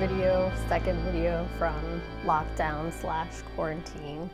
video, second video from lockdown / quarantine.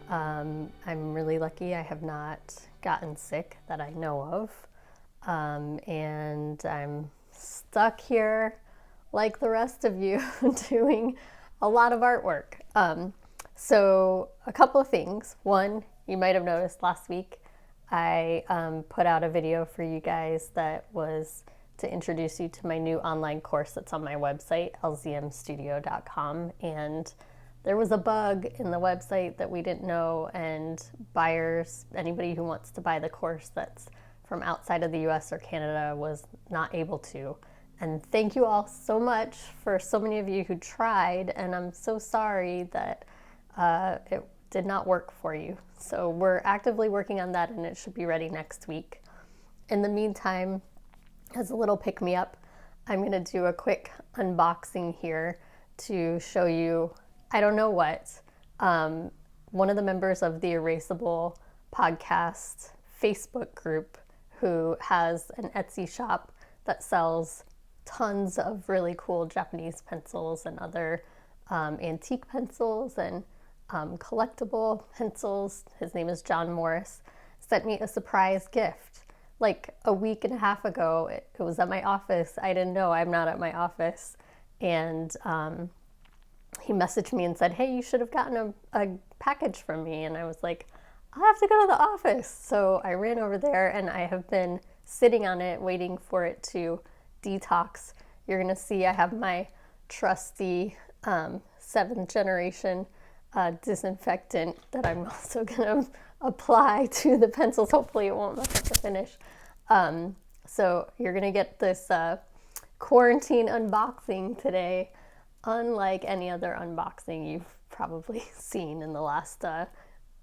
I'm really lucky I have not gotten sick that I know of. And I'm stuck here like the rest of you doing a lot of artwork. So a couple of things. One, you might have noticed last week I put out a video for you guys that was to introduce you to my new online course that's on my website, LZMstudio.com. And there was a bug in the website that we didn't know, and buyers, anybody who wants to buy the course that's from outside of the US or Canada, was not able to. And thank you all so much for so many of you who tried, and I'm so sorry that it did not work for you. So we're actively working on that, and it should be ready next week. In the meantime, as a little pick-me-up, I'm going to do a quick unboxing here to show you, I don't know what. One of the members of the Erasable podcast Facebook group, who has an Etsy shop that sells tons of really cool Japanese pencils and other antique pencils and collectible pencils. His name is John Morris, sent me a surprise gift. Like a week and a half ago, it was at my office. I didn't know, I'm not at my office. And he messaged me and said, hey, you should have gotten a package from me. And I was like, I have to go to the office. So I ran over there, and I have been sitting on it, waiting for it to detox. You're gonna see I have my trusty 7th generation disinfectant that I'm also gonna apply to the pencils. Hopefully it won't mess up the finish. So you're gonna get this quarantine unboxing today, unlike any other unboxing you've probably seen in the last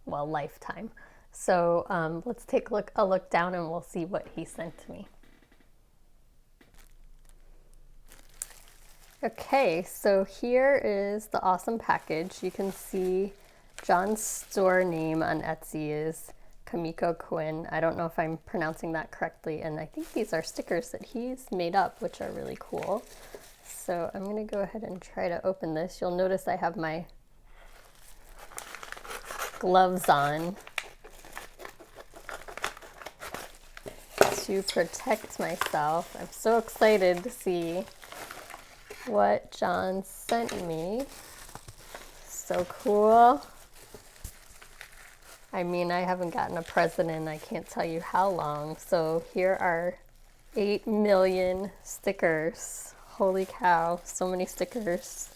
lifetime. So let's take a look down, and we'll see what he sent to me. Okay, so here is the awesome package. You can see John's store name on Etsy is Kamikokuen. I don't know if I'm pronouncing that correctly, and I think these are stickers that he's made up, which are really cool. So I'm going to go ahead and try to open this. You'll notice I have my gloves on to protect myself. I'm so excited to see what John sent me. So cool. I mean, I haven't gotten a present in I can't tell you how long. So here are 8 million stickers. Holy cow, so many stickers.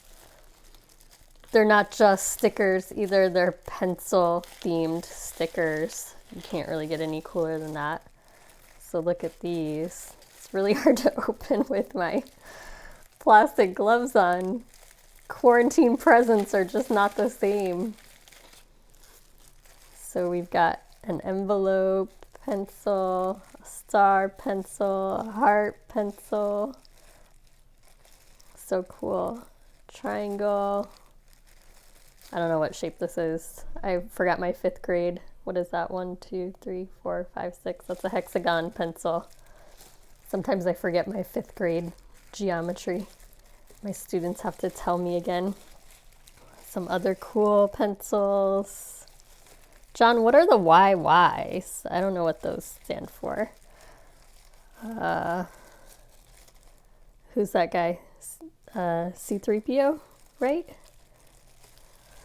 They're not just stickers either, they're pencil themed stickers. You can't really get any cooler than that. So look at these. It's really hard to open with my plastic gloves on. Quarantine presents are just not the same. So we've got an envelope pencil, a star pencil, a heart pencil. So cool. Triangle. I don't know what shape this is. I forgot my 5th grade. What is that? 1, 2, 3, 4, 5, 6. That's a hexagon pencil. Sometimes I forget my 5th grade geometry. My students have to tell me again. Some other cool pencils. John, what are the YYs? I don't know what those stand for. Who's that guy? C3PO, right?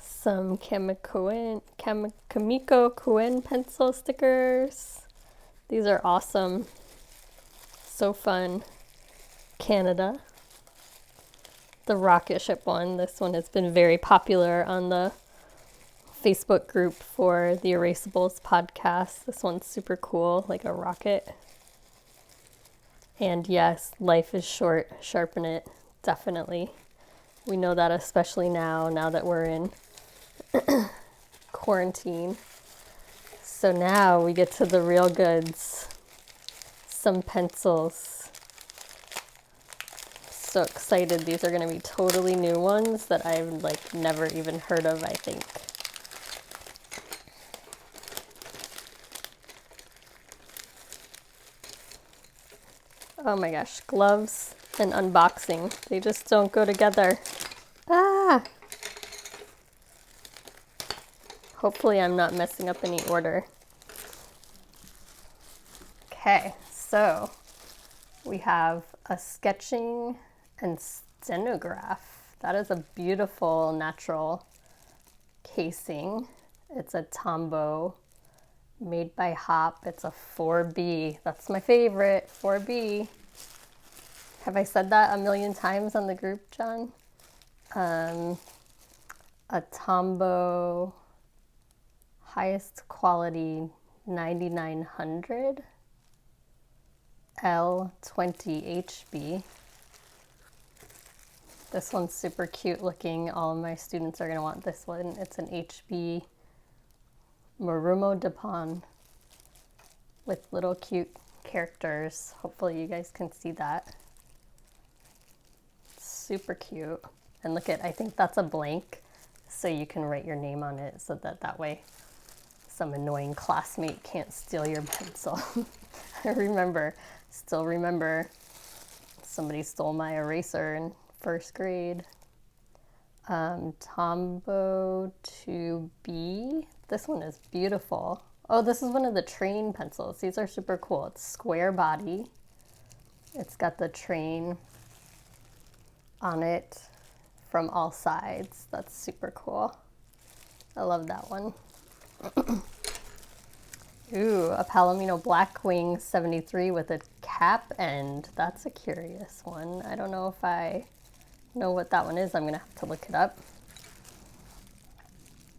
Some Kamikokuen pencil stickers. These are awesome. So fun. Canada. The rocket ship one. This one has been very popular on the Facebook group for the Erasables podcast. This one's super cool, like a rocket. And yes, life is short. Sharpen it. Definitely. We know that especially now that we're in quarantine. So now we get to the real goods. Some pencils. So excited. These are going to be totally new ones that I've never even heard of, I think. Oh my gosh, gloves. and unboxing. They just don't go together. Ah! Hopefully I'm not messing up any order. Okay, so we have a sketching and stenograph. That is a beautiful natural casing. It's a Tombow made by Hop. It's a 4B. That's my favorite, 4B. Have I said that a million times on the group, John? A Tombow highest quality 9900 L20 HB. This one's super cute looking. All of my students are going to want this one. It's an HB Marumo Dupont with little cute characters. Hopefully you guys can see that. Super cute. And look at, I think that's a blank, so you can write your name on it so that way some annoying classmate can't steal your pencil. I still remember somebody stole my eraser in first grade. Tombow 2B. This one is beautiful. Oh, this is one of the train pencils. These are super cool. It's square body. It's got the train on it from all sides. That's super cool. I love that one. Ooh, a Palomino Blackwing 73 with a cap end. That's a curious one. I don't know if I know what that one is. I'm gonna have to look it up.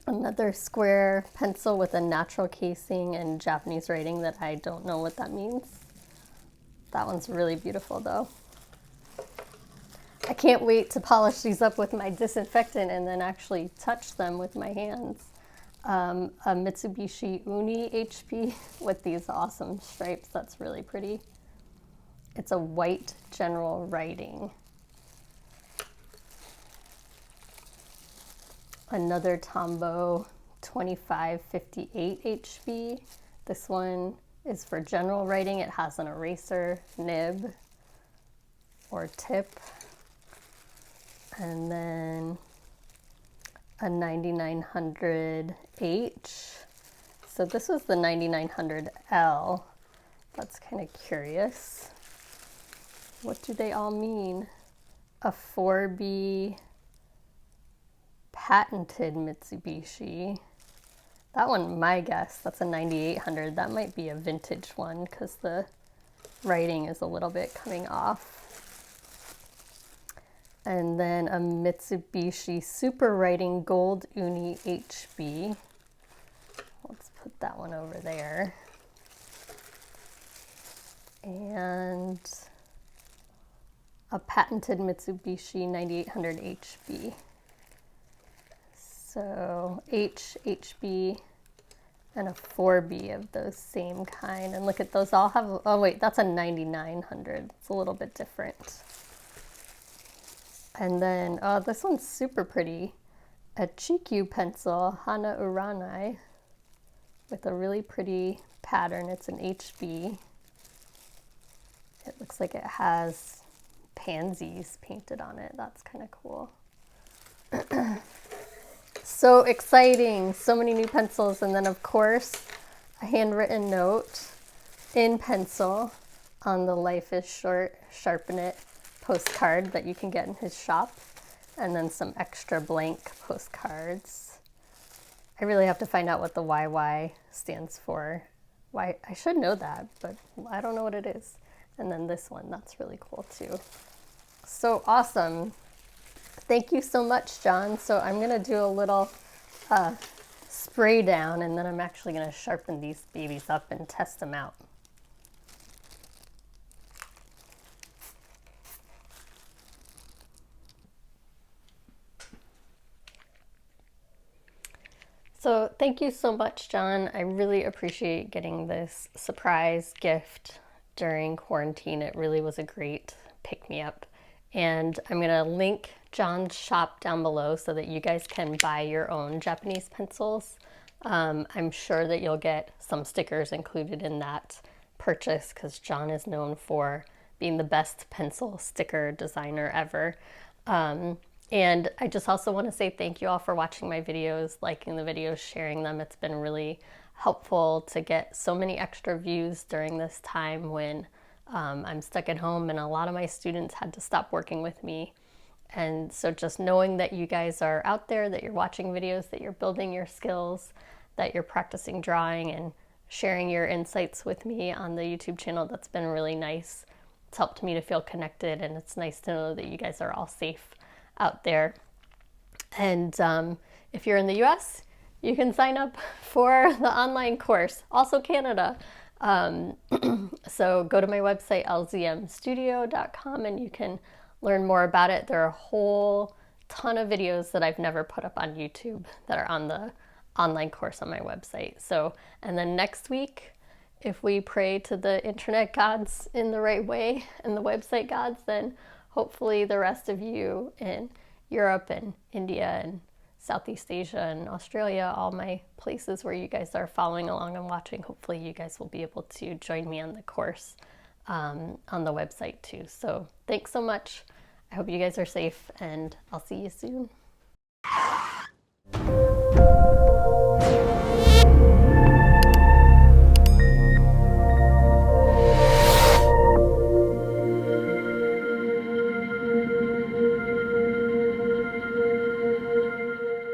Another square pencil with a natural casing and Japanese writing that I don't know what that means. That one's really beautiful though. I can't wait to polish these up with my disinfectant and then actually touch them with my hands. A Mitsubishi Uni HP with these awesome stripes. That's really pretty. It's a white general writing. Another Tombow 2558 HB. This one is for general writing. It has an eraser nib or tip. And then a 9900H. So this is the 9900L. That's kind of curious. What do they all mean? A 4B patented Mitsubishi. That one, my guess, that's a 9800. That might be a vintage one because the writing is a little bit coming off. And then a Mitsubishi Super Writing Gold Uni HB. Let's put that one over there. And a patented Mitsubishi 9800 HB. So HB, and a 4B of those same kind. And look at those all have, oh wait, that's a 9900. It's a little bit different. And then, oh, this one's super pretty. A Chikyu pencil, Hana Uranai, with a really pretty pattern. It's an HB. It looks like it has pansies painted on it. That's kind of cool. So exciting. So many new pencils. And then, of course, a handwritten note in pencil on the Life is Short Sharpen It postcard that you can get in his shop, and then some extra blank postcards. I really have to find out what the YY stands for. Why, I should know that, but I don't know what it is. And then this one, that's really cool too. So awesome. Thank you so much, John. So I'm gonna do a little spray down, and then I'm actually gonna sharpen these babies up and test them out. So thank you so much, John. I really appreciate getting this surprise gift during quarantine. It really was a great pick-me-up. And I'm gonna link John's shop down below so that you guys can buy your own Japanese pencils. I'm sure that you'll get some stickers included in that purchase because John is known for being the best pencil sticker designer ever. And I just also want to say thank you all for watching my videos, liking the videos, sharing them. It's been really helpful to get so many extra views during this time when I'm stuck at home and a lot of my students had to stop working with me. And so just knowing that you guys are out there, that you're watching videos, that you're building your skills, that you're practicing drawing and sharing your insights with me on the YouTube channel, that's been really nice. It's helped me to feel connected, and it's nice to know that you guys are all safe out there. And if you're in the US, you can sign up for the online course, also Canada. So go to my website, lzmstudio.com, and you can learn more about it. There are a whole ton of videos that I've never put up on YouTube that are on the online course on my website. So, and then next week, if we pray to the internet gods in the right way and the website gods, then hopefully the rest of you in Europe and India and Southeast Asia and Australia, all my places where you guys are following along and watching, hopefully you guys will be able to join me on the course on the website too. So thanks so much. I hope you guys are safe, and I'll see you soon.